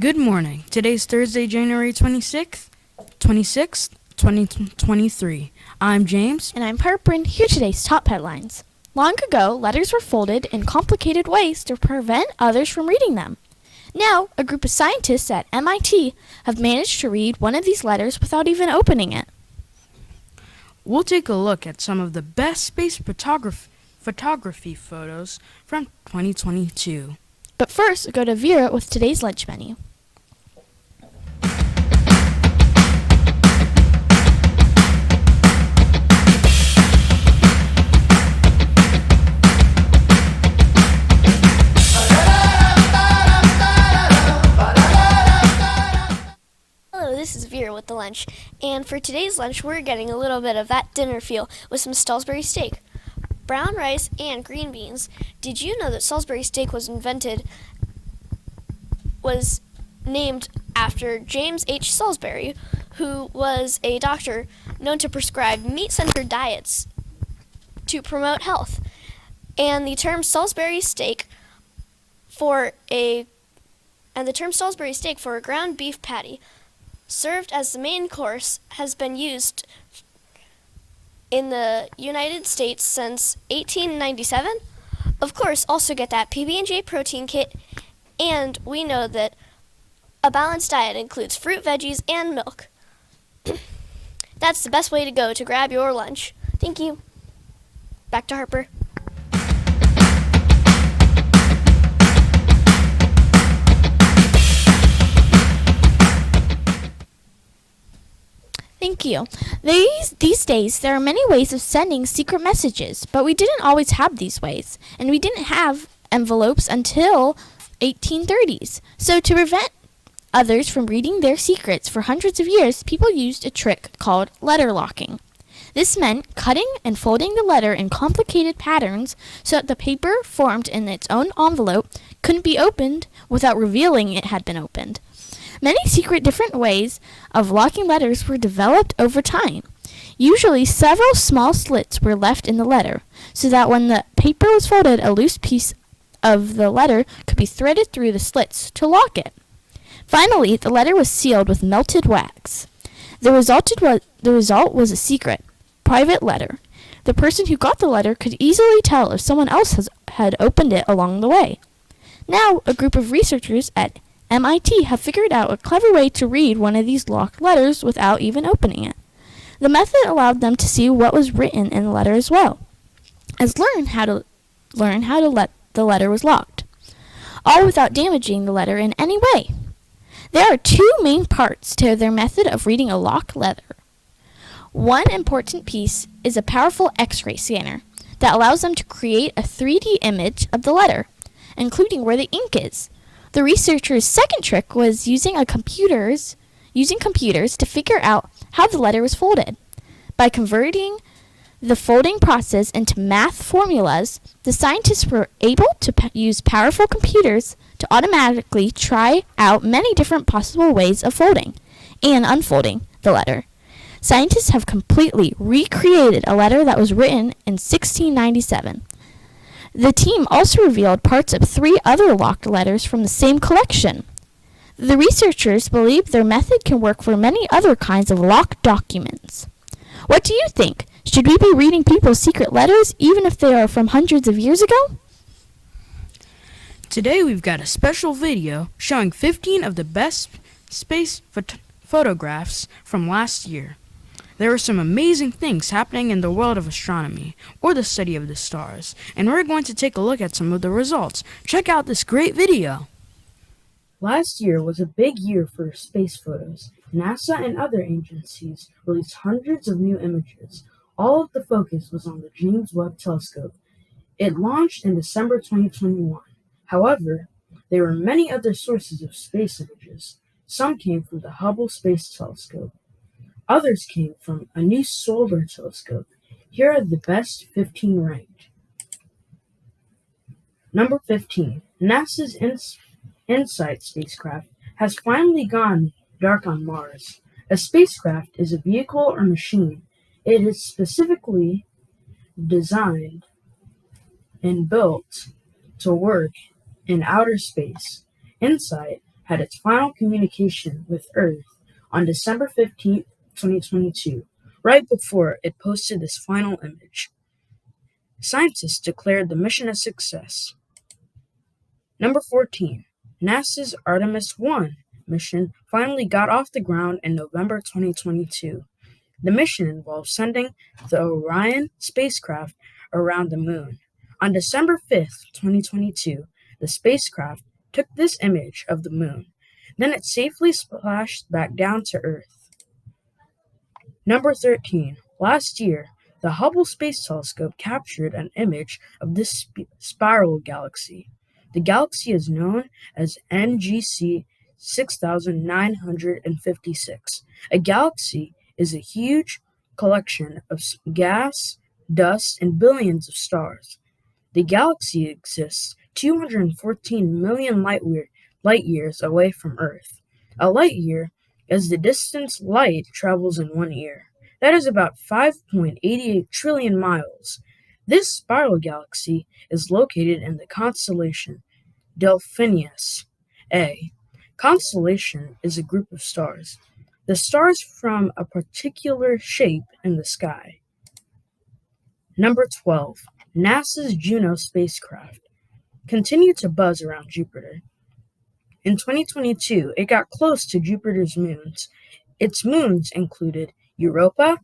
Good morning. Today's Thursday, January 26th, 2023. I'm James. And I'm Harper, and here are today's top headlines. Long ago, letters were folded in complicated ways to prevent others from reading them. Now, a group of scientists at MIT have managed to read one of these letters without even opening it. We'll take a look at some of the best space photography photos from 2022. But first, go to Vera with today's lunch menu. Hello, this is Vera with the lunch, and for today's lunch we're getting a little bit of that dinner feel with some Salisbury steak, brown rice, and green beans. Did you know that Salisbury steak was named after James H. Salisbury, who was a doctor known to prescribe meat-centered diets to promote health? And the term Salisbury steak for a ground beef patty served as the main course has been used in the United States since 1897. Of course, also get that PB&J protein kit, and we know that a balanced diet includes fruit, veggies, and milk. That's the best way to go to grab your lunch. Thank you. Back to Harper. Thank you. These days, there are many ways of sending secret messages, but we didn't always have these ways, and we didn't have envelopes until 1830s. So to prevent others from reading their secrets for hundreds of years, people used a trick called letter locking. This meant cutting and folding the letter in complicated patterns so that the paper formed in its own envelope couldn't be opened without revealing it had been opened. Many different ways of locking letters were developed over time. Usually, several small slits were left in the letter, so that when the paper was folded, a loose piece of the letter could be threaded through the slits to lock it. Finally, the letter was sealed with melted wax. The result was a secret, private letter. The person who got the letter could easily tell if someone else had opened it along the way. Now, a group of researchers at MIT have figured out a clever way to read one of these locked letters without even opening it. The method allowed them to see what was written in the letter as well as learn how to let the letter was locked, all without damaging the letter in any way. There are two main parts to their method of reading a locked letter. One important piece is a powerful X-ray scanner that allows them to create a 3D image of the letter, including where the ink is. The researchers' second trick was using computers to figure out how the letter was folded. By converting the folding process into math formulas, the scientists were able to use powerful computers to automatically try out many different possible ways of folding and unfolding the letter. Scientists have completely recreated a letter that was written in 1697. The team also revealed parts of 3 other locked letters from the same collection. The researchers believe their method can work for many other kinds of locked documents. What do you think? Should we be reading people's secret letters even if they are from hundreds of years ago? Today we've got a special video showing 15 of the best space photographs from last year. There are some amazing things happening in the world of astronomy, or the study of the stars, and we're going to take a look at some of the results. Check out this great video! Last year was a big year for space photos. NASA and other agencies released hundreds of new images. All of the focus was on the James Webb Telescope. It launched in December 2021. However, there were many other sources of space images. Some came from the Hubble Space Telescope. Others came from a new solar telescope. Here are the best 15 ranked. Number 15. NASA's InSight spacecraft has finally gone dark on Mars. A spacecraft is a vehicle or machine. It is specifically designed and built to work in outer space. InSight had its final communication with Earth on December 15th, 2022, right before it posted this final image. Scientists declared the mission a success. Number 14. NASA's Artemis 1 mission finally got off the ground in November 2022. The mission involved sending the Orion spacecraft around the moon. On December 5th, 2022, the spacecraft took this image of the moon. Then it safely splashed back down to Earth. Number 13. Last year, the Hubble Space Telescope captured an image of this spiral galaxy. The galaxy is known as NGC 6956. A galaxy is a huge collection of gas, dust, and billions of stars. The galaxy exists 214 million light years away from Earth. A light year is the distance light travels in 1 year. That is about 5.88 trillion miles. This spiral galaxy is located in the constellation Delphinus A. Constellation is a group of stars. The stars from a particular shape in the sky. Number 12. NASA's Juno spacecraft continued to buzz around Jupiter. In 2022, it got close to Jupiter's moons. Its moons included Europa,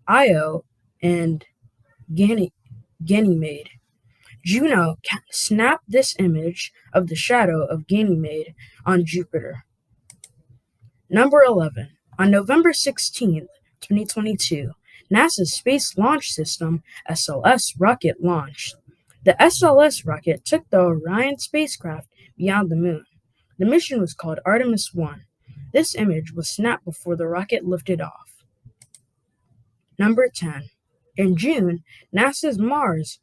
Io, and Ganymede. Juno snapped this image of the shadow of Ganymede on Jupiter. Number 11. On November 16, 2022, NASA's Space Launch System (SLS) rocket launched. The SLS rocket took the Orion spacecraft beyond the moon. The mission was called Artemis 1. This image was snapped before the rocket lifted off. Number 10. In June, NASA's Mars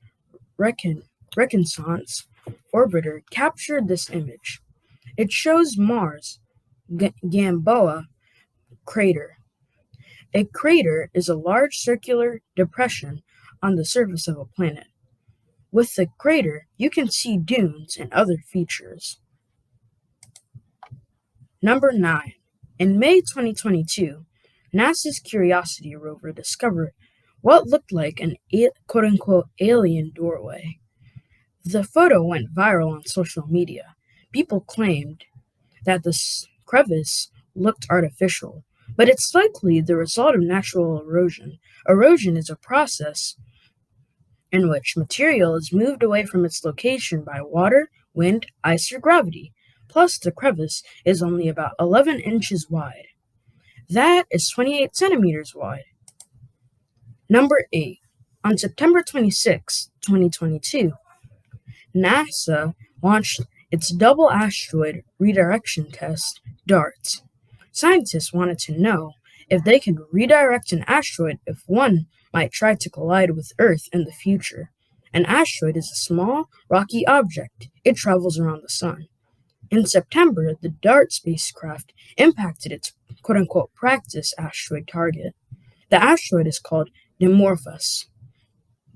Reconnaissance Orbiter captured this image. It shows Mars' Gamboa crater. A crater is a large circular depression on the surface of a planet. With the crater, you can see dunes and other features. Number 9. In May 2022, NASA's Curiosity rover discovered what looked like an quote-unquote alien doorway. The photo went viral on social media. People claimed that the crevice looked artificial, but it's likely the result of natural erosion. Erosion is a process in which material is moved away from its location by water, wind, ice, or gravity. Plus, the crevice is only about 11 inches wide. That is 28 centimeters wide. Number 8. On September 26, 2022, NASA launched its Double Asteroid Redirection Test, DART. Scientists wanted to know if they could redirect an asteroid if one might try to collide with Earth in the future. An asteroid is a small, rocky object. It travels around the sun. In September, the DART spacecraft impacted its quote-unquote practice asteroid target. The asteroid is called Dimorphos.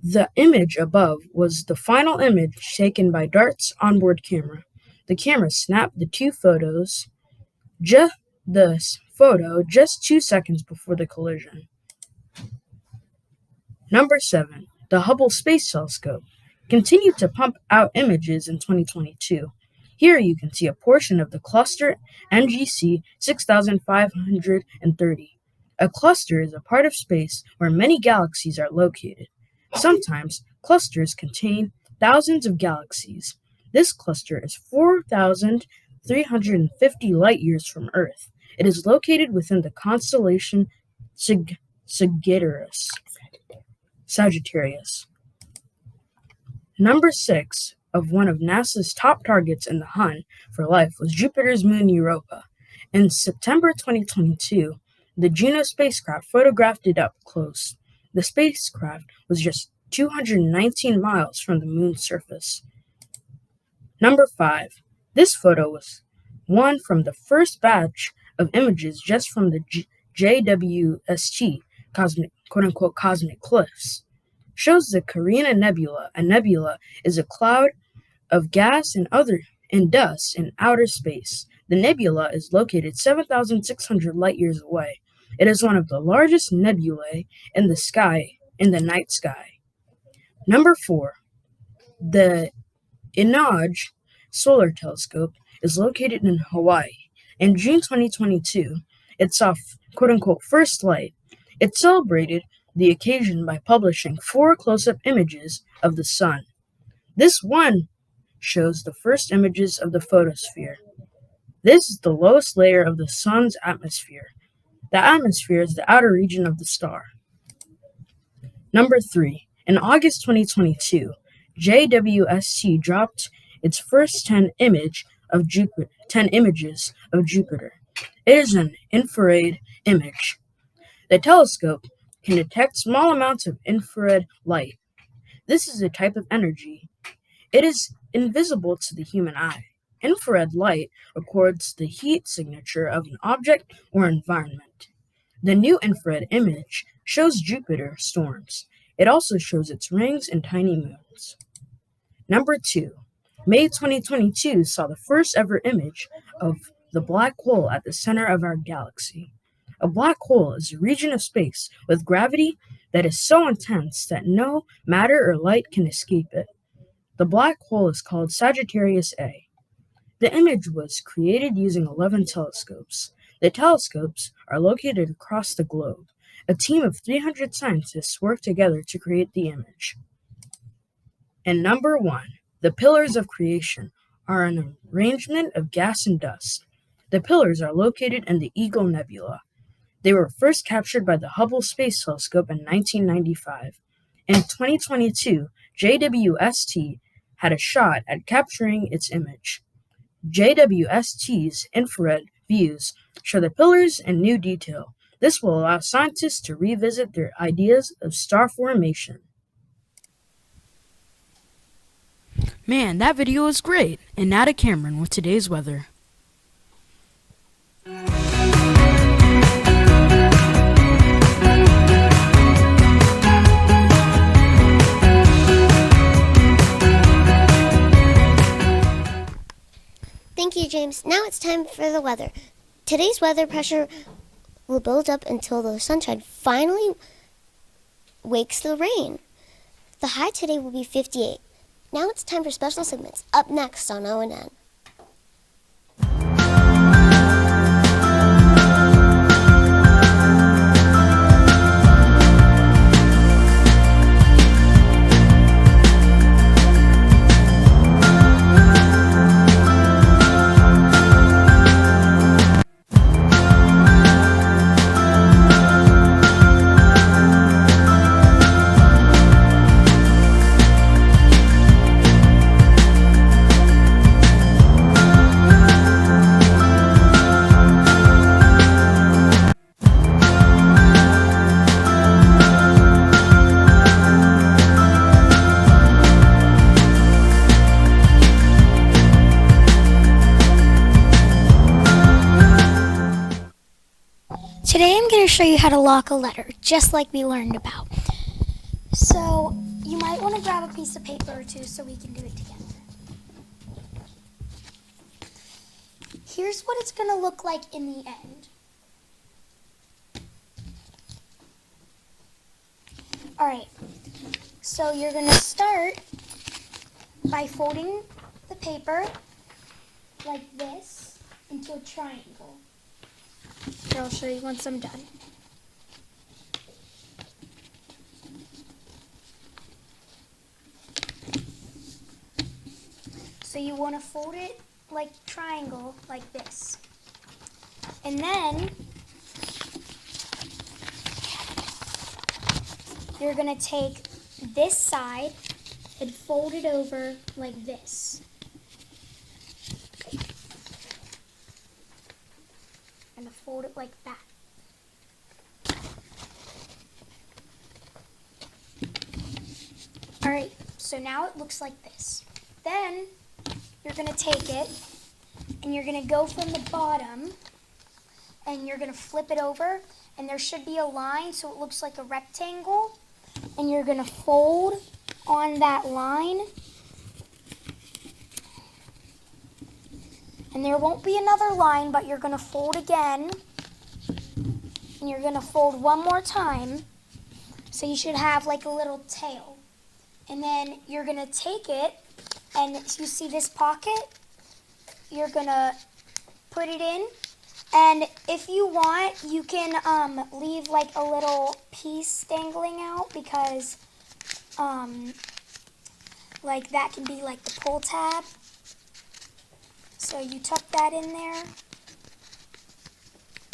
The image above was the final image taken by DART's onboard camera. The camera snapped the photo just 2 seconds before the collision. Number 7. The Hubble Space Telescope continued to pump out images in 2022. Here you can see a portion of the cluster NGC 6530. A cluster is a part of space where many galaxies are located. Sometimes clusters contain thousands of galaxies. This cluster is 4,350 light years from Earth. It is located within the constellation Sagittarius. Number 6 of one of NASA's top targets in the hunt for life was Jupiter's moon Europa. In September 2022, the Juno spacecraft photographed it up close. The spacecraft was just 219 miles from the moon's surface. Number 5. This photo was one from the first batch of images just from the JWST, quote-unquote cosmic cliffs. Shows the Carina Nebula. A nebula is a cloud of gas and dust in outer space. The nebula is located 7,600 light-years away. It is one of the largest nebulae in the night sky. Number 4. The Inoj Solar Telescope is located in Hawaii. In June 2022, it saw quote-unquote first light. It celebrated the occasion by publishing 4 close-up images of the sun. This one shows the first images of the photosphere. This is the lowest layer of the sun's atmosphere. The atmosphere is the outer region of the star. Number 3. In August 2022, JWST dropped its first 10 images of Jupiter. It is an infrared image. The telescope can detect small amounts of infrared light. This is a type of energy. It is invisible to the human eye. Infrared light records the heat signature of an object or environment. The new infrared image shows Jupiter storms. It also shows its rings and tiny moons. Number 2. May 2022 saw the first ever image of the black hole at the center of our galaxy. A black hole is a region of space with gravity that is so intense that no matter or light can escape it. The black hole is called Sagittarius A. The image was created using 11 telescopes. The telescopes are located across the globe. A team of 300 scientists worked together to create the image. And number 1, the pillars of creation are an arrangement of gas and dust. The pillars are located in the Eagle Nebula. They were first captured by the Hubble Space Telescope in 1995. In 2022, JWST had a shot at capturing its image. JWST's infrared views show the pillars in new detail. This will allow scientists to revisit their ideas of star formation. Man, that video was great. And now to Cameron with today's weather. Thank you, James. Now it's time for the weather. Today's weather pressure will build up until the sunshine finally wakes the rain. The high today will be 58. Now it's time for special segments. Up next on O&N. Today I'm going to show you how to lock a letter, just like we learned about. So you might want to grab a piece of paper or two so we can do it together. Here's what it's going to look like in the end. Alright, so you're going to start by folding the paper like this into a triangle. Here, I'll show you once I'm done. So you want to fold it like triangle, like this. And then you're going to take this side and fold it over like this. And fold it like that. Alright, so now it looks like this. Then you're going to take it and you're going to go from the bottom and you're going to flip it over, and there should be a line so it looks like a rectangle, and you're going to fold on that line And there won't be another line, but you're going to fold again. And you're going to fold one more time. So you should have like a little tail. And then you're going to take it, and you see this pocket? You're going to put it in. And if you want, you can leave like a little piece dangling out, because like that can be like the pull tab. So you tuck that in there,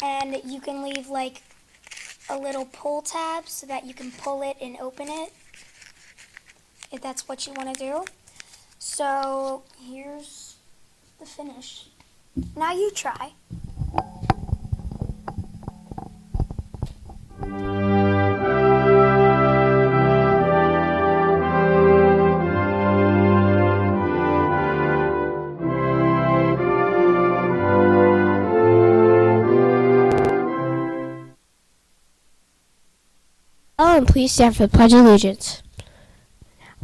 and you can leave like a little pull tab so that you can pull it and open it, if that's what you want to do. So here's the finish. Now you try. Oh, and please stand for the Pledge of Allegiance.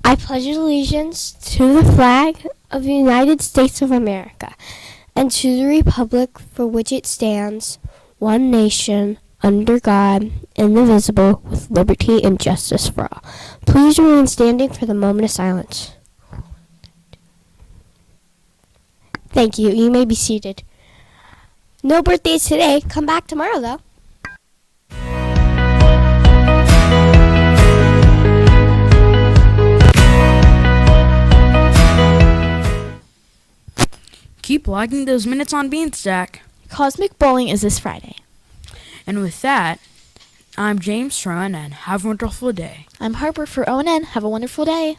I pledge allegiance to the flag of the United States of America and to the republic for which it stands, one nation, under God, indivisible, with liberty and justice for all. Please remain standing for the moment of silence. Thank you. You may be seated. No birthdays today. Come back tomorrow, though. Keep logging those minutes on Beanstack. Cosmic Bowling is this Friday. And with that, I'm James Trowan, and have a wonderful day. I'm Harper for ONN. Have a wonderful day.